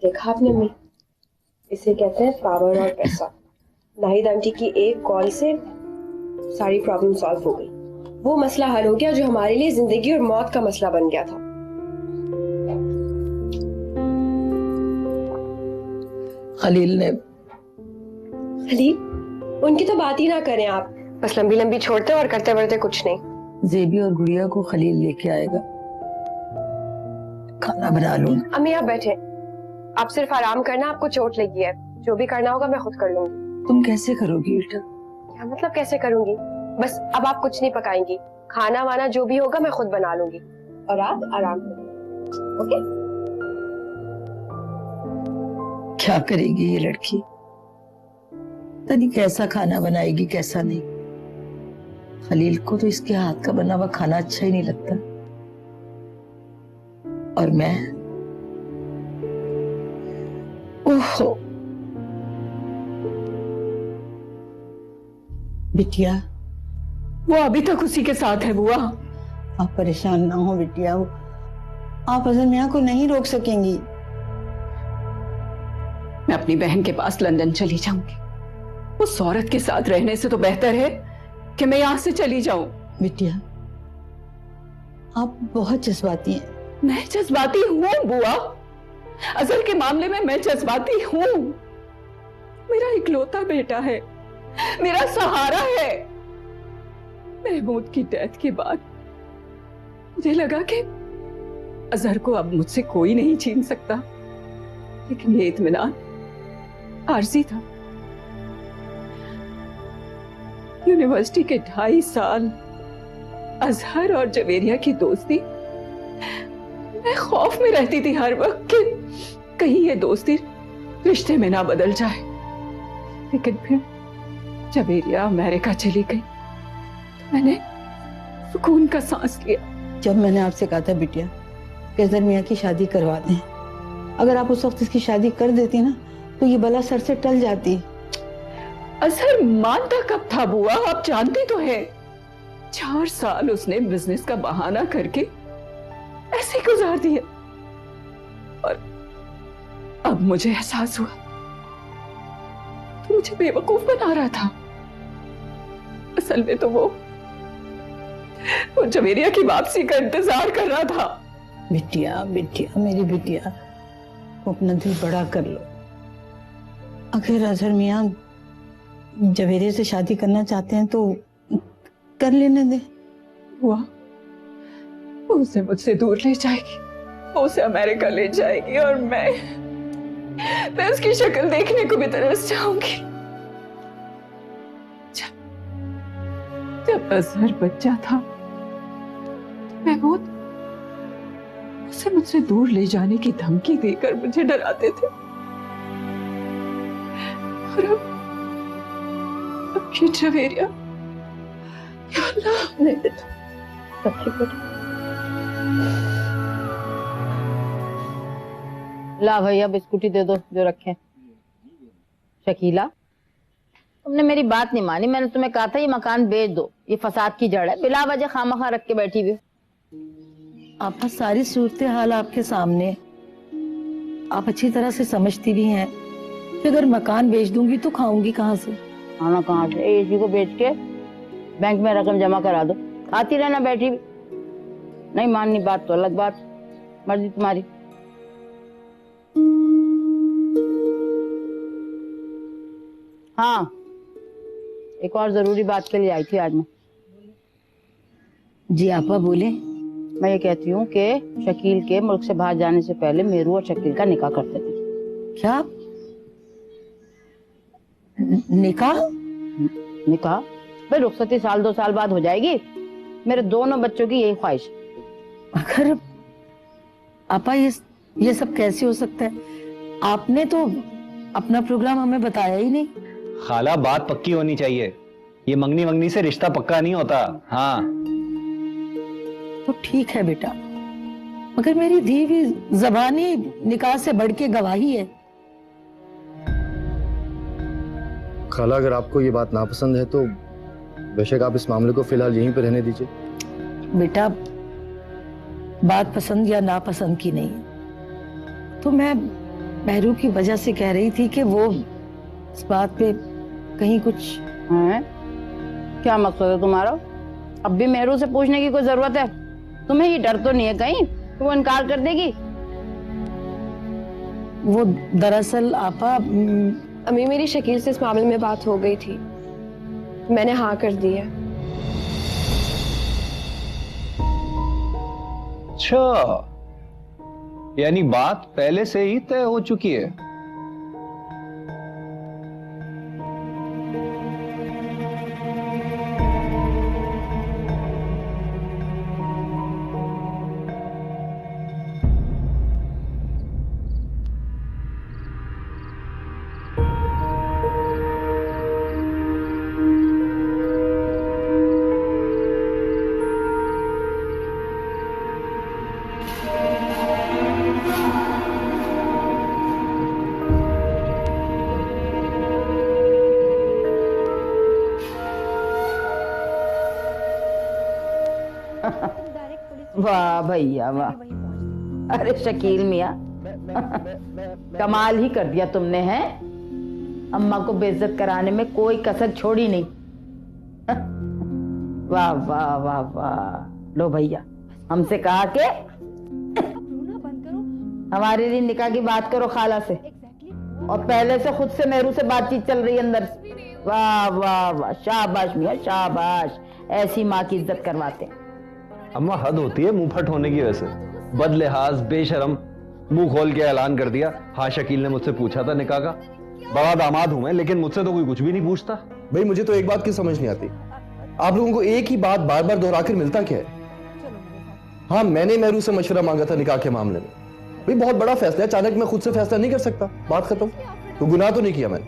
देखा आपने अम्मी, इसे कहते हैं पावर और पैसा। नाहिद आंटी की एक कॉल से सारी प्रॉब्लम सॉल्व हो गई। वो मसला हल हो गया जो हमारे लिए जिंदगी और मौत का मसला बन गया था। खलील ने खलील, उनकी तो बात ही ना करें आप, बस लंबी लंबी छोड़ते और करते बढ़ते कुछ नहीं। जेबी और गुड़िया को खलील लेके आएगा, खाना बना लूंगी। अम्मी आप बैठे, आप सिर्फ आराम करना, आपको चोट लगी है, जो भी करना होगा मैं खुद कर लूंगी। तुम कैसे करोगी बेटा? क्या मतलब कैसे करूंगी? बस अब आप कुछ नहीं पकाएंगी, खाना वाना जो भी होगा मैं खुद बना लूंगी और आप आराम करें, ओके? क्या करेगी ये लड़की, पता नहीं कैसा खाना बनाएगी कैसा नहीं। खलील को तो इसके हाथ का बना हुआ खाना अच्छा ही नहीं लगता, और मैं ओहो। बिटिया, वो अभी तक उसी के साथ है बुआ। आप परेशान ना हो बिटिया, आप अज़र मियां को नहीं रोक सकेंगी। मैं अपनी बहन के पास लंदन चली जाऊंगी। उस औरत के साथ रहने से तो बेहतर है कि मैं यहां से चली जाऊं। बिटिया, आप बहुत जज्बाती हैं। मैं जज्बाती हूं बुआ, अजहर के मामले में मैं जज्बाती हूं। मेरा इकलौता बेटा है, मेरा सहारा है। महमूद की डेथ के बाद मुझे लगा कि अजहर को अब मुझसे कोई नहीं छीन सकता, लेकिन ये इत्मीनान आरजी था। यूनिवर्सिटी के 2.5 साल अजहर और जवेरिया की दोस्ती, मैं खौफ में रहती थी हर वक्त कि कहीं ये दोस्ती रिश्ते में ना बदल जाए। लेकिन फिर जवेरिया अमेरिका चली गई तो मैंने सुकून का सांस लिया। जब मैंने आपसे कहा था बिटिया कि अज़र मियां की शादी करवा दें, अगर आप उस वक्त इसकी शादी कर देती ना तो ये बला सर से टल जाती। अजहर मानता कब था बुआ, आप जानती तो है। 4 साल उसने बिजनेस का बहाना करके ऐसे गुजार दिए, और अब मुझे एहसास हुआ तो मुझे बेवकूफ बना रहा था। असल में तो वो जवेरिया की वापसी का इंतजार कर रहा था। बिटिया बिटिया, मेरी बिटिया, तो अपना दिल बड़ा कर लो। अगर अज़हर मियां जवेरिया से शादी करना चाहते हैं तो कर लेने दे। हुआ वो उसे मुझसे दूर ले जाएगी, वो उसे अमेरिका ले जाएगी, और मैं उसकी शक्ल देखने को भी तरस जाऊंगी। जब अजहर बच्चा था तो महमूद उसे मुझसे दूर ले जाने की धमकी देकर मुझे डराते थे, और अब ये जवेरिया, या अल्लाह। नहीं बेटा, सब ठीक बेटा। ला भैया बिस्कुटी दे दो जो रखे। शकीला, तुमने मेरी बात नहीं मानी। मैंने तुम्हें कहा था ये मकान बेच दो, ये फसाद की जड़ है, बिला वजह खामखा रख के बैठी हुई। आपा सारी सूरत हाल आपके सामने, आप अच्छी तरह से समझती भी हैं कि अगर मकान बेच दूंगी तो खाऊंगी कहाँ से? खाना कहाँ से? एसी को बेच के बैंक में रकम जमा करा दो, आती रहना बैठी भी। नहीं माननी बात तो अलग बात, मर्जी तुम्हारी। हाँ, एक और जरूरी बात के लिए आई थी आज मैं। जी आपा बोले। मैं ये कहती हूँ कि शकील के मुल्क से बाहर जाने से पहले मेरू और शकील का निकाह करते थे। क्या? निकाह? निकाह भाई रुखसती 1-2 साल बाद हो जाएगी। मेरे दोनों बच्चों की यही ख्वाहिश। अगर आपा ये सब कैसे हो सकता है? आपने तो अपना प्रोग्राम हमें बताया ही नहीं। खाला, बात पक्की होनी चाहिए, ये मंगनी मंगनी से रिश्ता पक्का नहीं होता। हाँ तो ठीक है बेटा, मगर मेरी दी हुई ज़बानी निकाह से बढ़ के गवाही है। खाला, अगर आपको ये बात नापसंद है तो बेशक आप इस मामले को फिलहाल यहीं पर रहने दीजिए। बेटा, बात पसंद या नापसंद की नहीं, तो मैं बहरू की वजह से कह रही थी कि वो इस बात पे कहीं कुछ हैं? क्या मकसद है तुम्हारा? अब भी मेहरू से पूछने की कोई जरूरत है? तुम्हें ये डर तो नहीं है कहीं कि वो इनकार कर देगी? वो दरअसल आपा अम्मी मेरी शकील से इस मामले में बात हो गई थी, मैंने हाँ कर दी है। अच्छा, यानी बात पहले से ही तय हो चुकी है। वाह भैया वाह, अरे शकील मियाँ कमाल ही कर दिया तुमने, हैं? अम्मा को बेइज्जत कराने में कोई कसर छोड़ी नहीं। वाह वाह वाह वाह। लो भैया, हमसे कहा के हमारे लिए निकाह की बात करो खाला से, और पहले से खुद से मेहरू से बातचीत चल रही है अंदर से। वाह वाह वाह, शाबाश मियाँ शाबाश, ऐसी माँ की इज्जत करवाते हैं। अम्मा हद होती है मुंह फट होने की वजह से। बदलिहाज बेशरम मुंह खोल के ऐलान कर दिया। हाँ, शकील ने मुझसे पूछा था निकाह का, बड़ा दामाद हूं मैं, लेकिन मुझसे तो कोई कुछ भी नहीं पूछता। भाई मुझे तो एक बात की समझ नहीं आती, आप लोगों को एक ही बात बार बार दोहराकर मिलता क्या है? हाँ, मैंने मेहरू से मशवरा मांगा था निकाह के मामले में। भाई बहुत बड़ा फैसला है, अचानक मैं खुद से फैसला नहीं कर सकता। बात खत्म। तो गुनाह तो नहीं किया मैंने,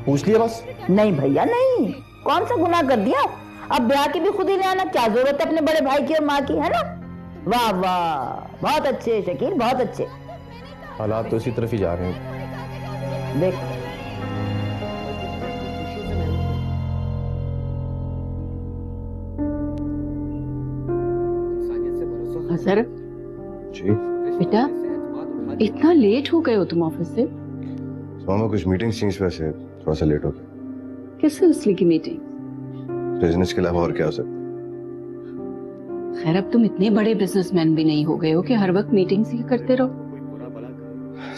पूछ लिया बस। नहीं भैया नहीं, कौन सा गुनाह कर दिया? अब ब्याह की भी खुद ही ले आना, क्या जरूरत है अपने बड़े भाई की और माँ की, है ना? वाह वाह, बहुत अच्छे शकील, बहुत अच्छे। हालात तो इसी तरफ ही जा रहे हैं। देख असर जी बेटा, इतना लेट हो गए हो तुम ऑफिस से? सुबह में कुछ मीटिंग्स थी, इस वजह से थोड़ा सा लेट हो गया। किस सिलसिले की मीटिंग? बिजनेस के अलावा और क्या हो सकता है? खैर, अब तुम इतने बड़े बिजनेसमैन भी नहीं हो गए हो कि हर वक्त मीटिंग्स ही करते रहो।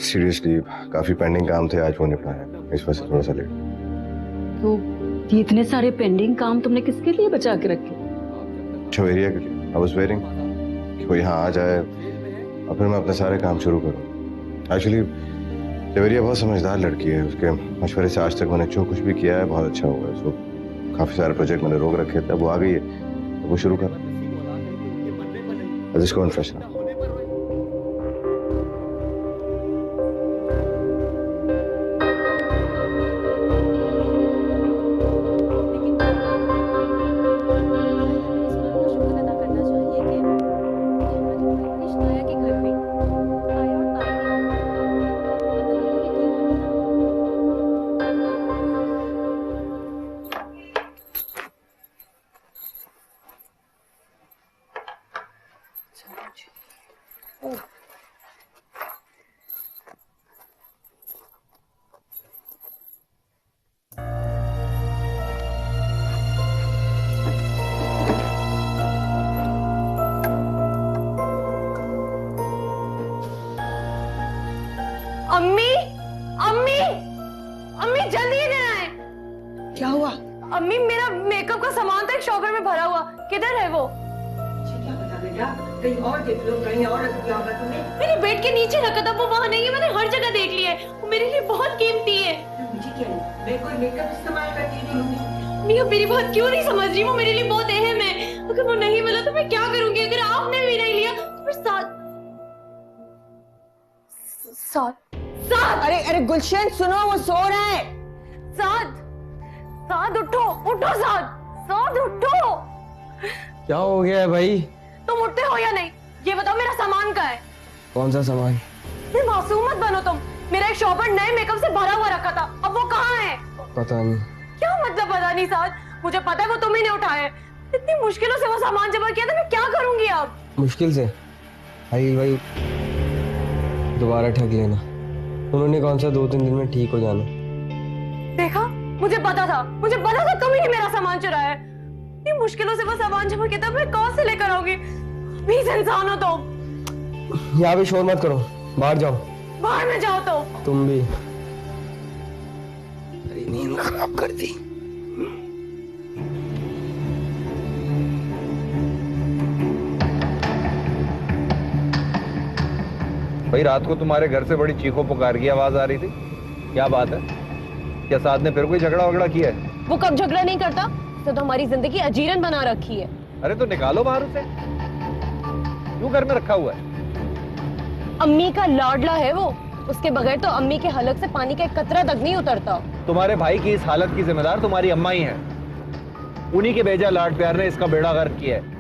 सीरियसली काफी पेंडिंग काम थे, आज वो निपटाया, इस वजह से थोड़ा सा लेट। तो ये इतने सारे पेंडिंग काम तुमने किसके लिए बचा के रखे? छवेरिया के लिए। आई वाज वेटिंग कि वो यहाँ आ जाए और फिर मैं अपने सारे काम शुरू करूँ। एक्चुअली छवेरिया बहुत समझदार लड़की है, उसके मशवरे से आज तक मैंने जो कुछ भी किया है बहुत अच्छा हुआ है। उसको काफी सारे प्रोजेक्ट मैंने रोक रखे थे, वो आ गई है तो वो शुरू कर। जिसको इन्फेक्शन अम्मी अम्मी अम्मी जल्दी इधर आए। क्या हुआ? अम्मी मेरा मेकअप का सामान तो एक शॉपर में भरा हुआ, किधर है वो? क्या पता बेटा, कहीं और देख लो, कहीं और रख दिया होगा तुमने। मैंने बेड के नीचे रखा था, वो वहाँ नहीं है। मैंने हर जगह देख लिया है, वो मेरे लिए बहुत कीमती है। मुझे क्या नहीं, मैं कोई मेकअप इस्तेमाल करती नहीं हूँ। अम्मी, आप मेरी बात क्यों नहीं समझ रही? वो मेरे लिए बहुत अहम है। अगर वो नहीं मिला तो मैं क्या करूंगी? अगर आपने भी नहीं लिया तो फिर साथ अरे अरे गुलशन सुनो, वो सो रहा है। साथ उठो उठो, साथ उठो। क्या हो गया है भाई? तुम उठते हो या नहीं? ये बताओ, मेरा सामान कहाँ है? कौन सा सामान? इतने मासूम मत बनो तुम। मेरा एक शॉपर नए मेकअप से भरा हुआ रखा था, अब वो कहाँ है? पता नहीं। क्या मतलब पता नहीं? साथ मुझे पता है वो तुम ही ने उठाया है। इतनी मुश्किलों से वो सामान जमा किया था, मैं क्या करूंगी अब? मुश्किल से? भाई दोबारा ठग लेना। उन्होंने कौन सा 2-3 दिन में ठीक हो जाना। देखा, मुझे पता था तुम ही मेरा सामान चुराया है। इतनी मुश्किलों से वो सामान जमा किया था, मैं कहाँ से लेकर आऊंगी? प्लीज इंसान हो तुम। यहाँ पे शोर मत करो, बाहर जाओ। बाहर में जाओ तो। तुम भी। अरे नींद खराब कर दी। भाई रात को तुम्हारे घर से बड़ी चीखों पुकार की आवाज आ रही थी, क्या बात है? क्या साथ ने फिर कोई झगड़ा वगड़ा किया है? वो कब झगड़ा नहीं करता, तो हमारी जिंदगी अजीरन बना रखी है। अरे तो निकालो बाहर उसे, क्यों घर में रखा हुआ है? अम्मी का लाडला है वो, उसके बगैर तो अम्मी के हलक से पानी का एक कतरा तक नहीं उतरता। तुम्हारे भाई की इस हालत की जिम्मेदार तुम्हारी अम्मा ही है। उन्हीं के भेजा लाड प्यार ने इसका बेड़ा गर्क किया है।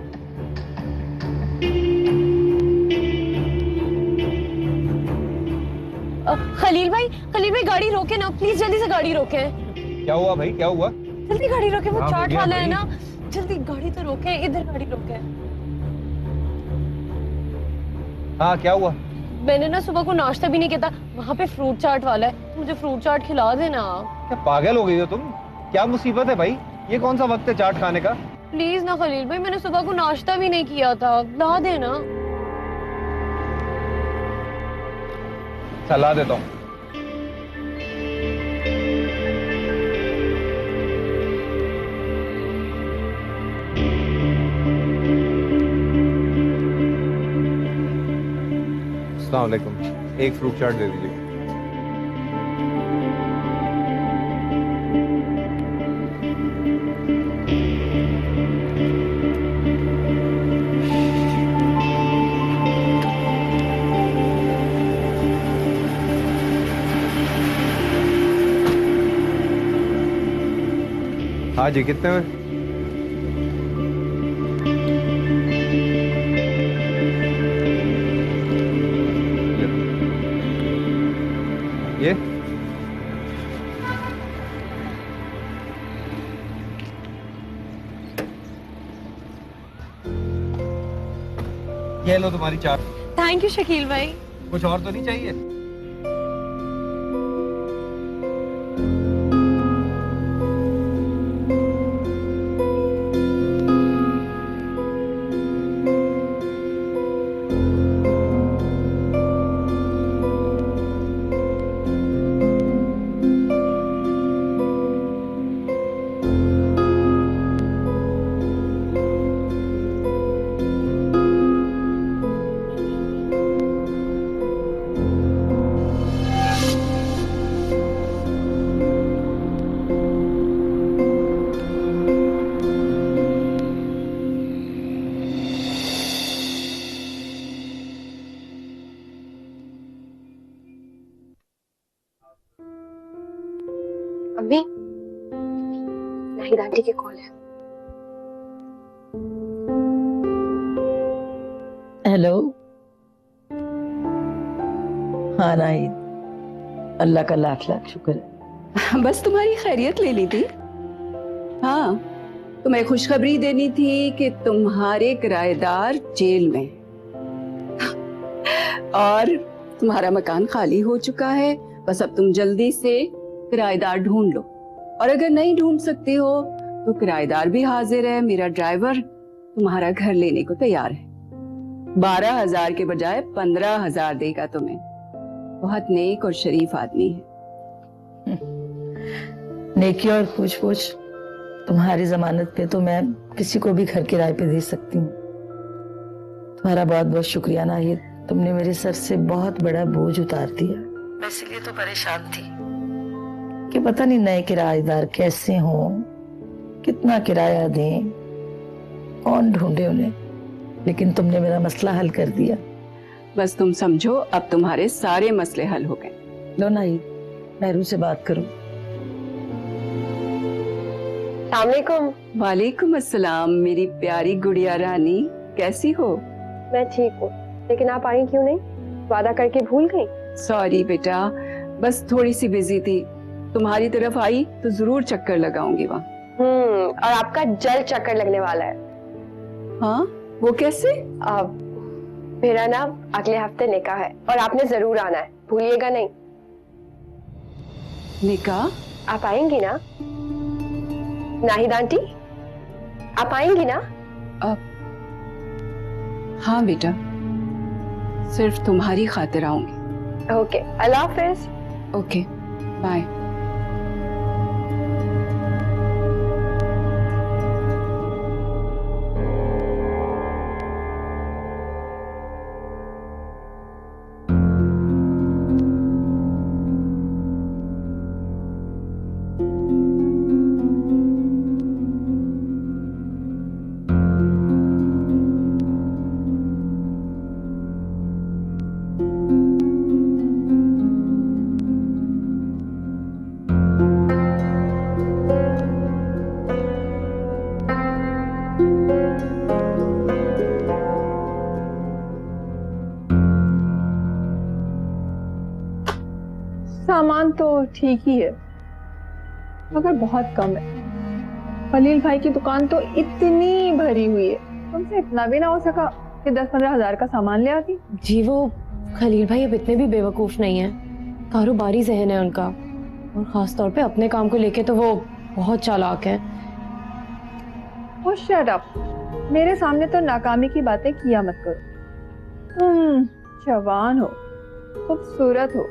खलील भाई गाड़ी रोके ना प्लीज, जल्दी से गाड़ी रोके। क्या हुआ भाई, क्या हुआ? जल्दी गाड़ी रोके, वो हाँ, चाट हो गया वाला है भाई। ना, जल्दी गाड़ी तो रोके, इधर गाड़ी रोके। हाँ क्या हुआ? मैंने ना सुबह को नाश्ता भी नहीं किया था, वहाँ पे फ्रूट चाट वाला है, मुझे फ्रूट चाट खिला देना। क्या पागल हो गई हो तुम? क्या मुसीबत है भाई? ये कौन सा वक्त है चाट खाने का? प्लीज ना खलील भाई, मैंने सुबह को नाश्ता भी नहीं किया था, ला देना। सलाह देता हूँ। अस्सलाम वालेकुम, एक फ्रूट चाट दे दीजिए। हाँ जी, कितने में? ये लो तुम्हारी चाट। थैंक यू शकील भाई। कुछ और तो नहीं चाहिए? अम्मी, नाहिद आंटी की कॉल है। हेलो। हाँ नाहिद, अल्लाह का लाख लाख शुक्र है। बस तुम्हारी खैरियत ले ली थी। हाँ, तुम्हें खुशखबरी देनी थी कि तुम्हारे किराएदार जेल में और तुम्हारा मकान खाली हो चुका है। बस अब तुम जल्दी से किराएदार ढूंढ लो, और अगर नहीं ढूंढ सकते हो तो किराएदार भी हाजिर है। मेरा ड्राइवर तुम्हारा घर लेने को तैयार है। 12,000 के बजाय 15,000 देगा तुम्हें। बहुत नेक और शरीफ आदमी है। नेकी और पूछ तुम्हारी जमानत पे तो मैं किसी को भी घर किराए पे दे सकती हूँ। तुम्हारा बहुत बहुत शुक्रिया नाहिद, तुमने मेरे सर से बहुत बड़ा बोझ उतार दिया। मैं इसलिए तो परेशान थी कि पता नहीं नए किराएदार कैसे हों, कितना किराया दें, कौन ढूंढे उन्हें, लेकिन तुमने मेरा मसला हल कर दिया। बस तुम समझो, अब तुम्हारे सारे मसले हल हो गए। लो नाहिद, मेहरू से बात करो। अस्सलामुअलैकुम। वालेकुम अस्सलाम मेरी प्यारी गुड़िया रानी, कैसी हो? मैं ठीक हूँ, लेकिन आप आई क्यों नहीं? वादा करके भूल गई? सॉरी बेटा, बस थोड़ी सी बिजी थी। तुम्हारी तरफ आई तो जरूर चक्कर लगाऊंगी वहाँ। और आपका जल्द चक्कर लगने वाला है। हाँ, वो कैसे? अब मेरा ना अगले हफ्ते निकाह है और आपने जरूर आना है, भूलिएगा नहीं। निकाह आप आएंगी ना नाहिद आंटी? आप आएंगी ना? हाँ बेटा, सिर्फ तुम्हारी खातिर आऊंगी। ओके, अल्लाह हाफिज। Okay, bye. सामान तो ठीक ही है मगर बहुत कम है। खलील भाई की दुकान तो इतनी भरी हुई है, तुमसे इतना भी ना हो सका कि 10-15 हजार का सामान ले आती। जी वो खलील भाई अब इतने भी बेवकूफ नहीं है, कारोबारी जहन है उनका, और खास तौर पे अपने काम को लेके तो वो बहुत चालाक है। ओ शट अप, मेरे सामने तो नाकामी की बातें किया मत करो। तुम जवान हो, खूबसूरत हो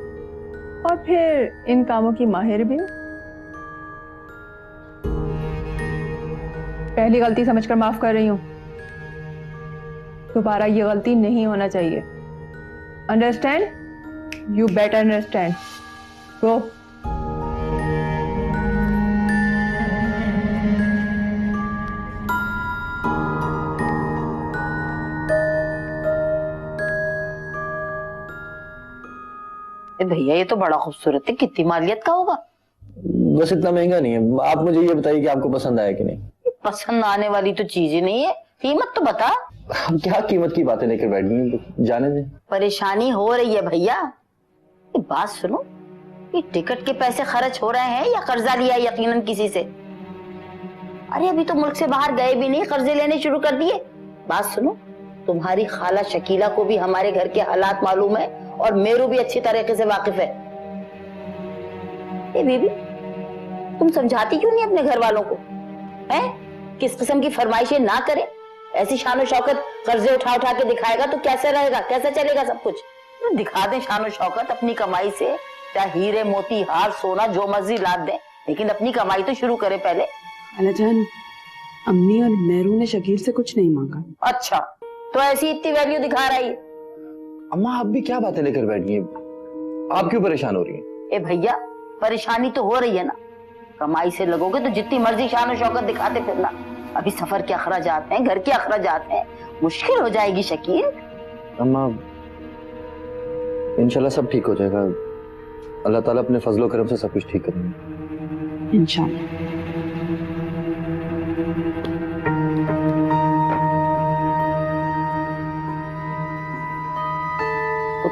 और फिर इन कामों की माहिर भी हो। पहली गलती समझकर माफ कर रही हूं, दोबारा ये गलती नहीं होना चाहिए। Understand? You better understand. Go. भैया ये तो बड़ा खूबसूरत है, कितनी मालियत का होगा? बस इतना महंगा नहीं है। आप मुझे ये बताइए कि आपको पसंद आया कि नहीं। पसंद आने वाली तो चीज ही नहीं है, कीमत तो बता। हम क्या कीमत की बातें लेकर बैठ गए, जाने दें। परेशानी हो रही है भैया, ये बात सुनो, ये टिकट के पैसे खर्च हो रहे हैं या कर्जा लिया है यकीनन किसी से? अरे अभी तो मुल्क से बाहर गए भी नहीं, कर्जे लेने शुरू कर दिए। बात सुनो, तुम्हारी खाला शकीला को भी हमारे घर के हालात मालूम है और मेरू भी अच्छी तरीके से वाकिफ है। ए बीबी, तुम समझाती क्यों नहीं अपने घर वालों को? हैं? किस किस्म की फरमाइशें ना करें? ऐसी शानो शौकत कर्जे उठा उठा के दिखाएगा तो कैसे रहेगा, कैसे चलेगा सब कुछ? तो दिखा दें शानो शौकत अपनी कमाई से, चाहे हीरे मोती हार सोना जो मर्जी लाद दें, लेकिन अपनी कमाई तो शुरू करें पहले। खालाजान, अम्मी और मेरू ने शकील से कुछ नहीं मांगा। अच्छा, तो ऐसी इतनी वैल्यू दिखा रही है? अम्मा आप भी क्या बातें लेकर बैठ गई हैं? आप क्यों परेशान हो रही हैं? ए भैया, परेशानी तो हो रही है ना, कमाई से लगोगे तो जितनी मर्जी शान और शौकत दिखाते फिरना, अभी सफर के अखराजात हैं, घर के अखराजात हैं, मुश्किल हो जाएगी शकील। अम्मा इंशाल्लाह सब ठीक हो जाएगा, अल्लाह ताला अपने फजलो करम से सब कुछ ठीक करेंगे इंशाल्लाह।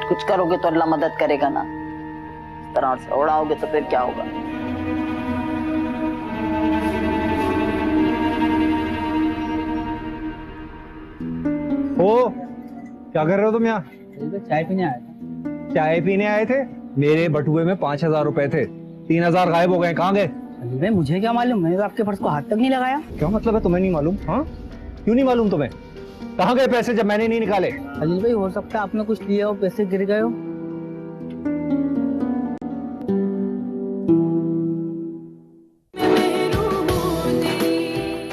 कुछ करोगे तो अल्लाह मदद करेगा ना, इस तरह से उड़ाओगे तो फिर क्या होगा? ओ क्या कर रहे हो तुम यहाँ? चाय पीने आया था। चाय पीने आए थे? मेरे बटुए में 5,000 रुपए थे, 3,000 गायब हो गए, कहाँ गए? भाई मुझे क्या मालूम, मैंने तो आपके पर्स को हाथ तक नहीं लगाया। क्या मतलब है तुम्हें नहीं मालूम? हाँ, क्यों नहीं मालूम तुम्हें? कहाँ गए पैसे जब मैंने नहीं निकाले? अली भाई हो सकता है आपने कुछ लिया हो, पैसे गिर गए हो।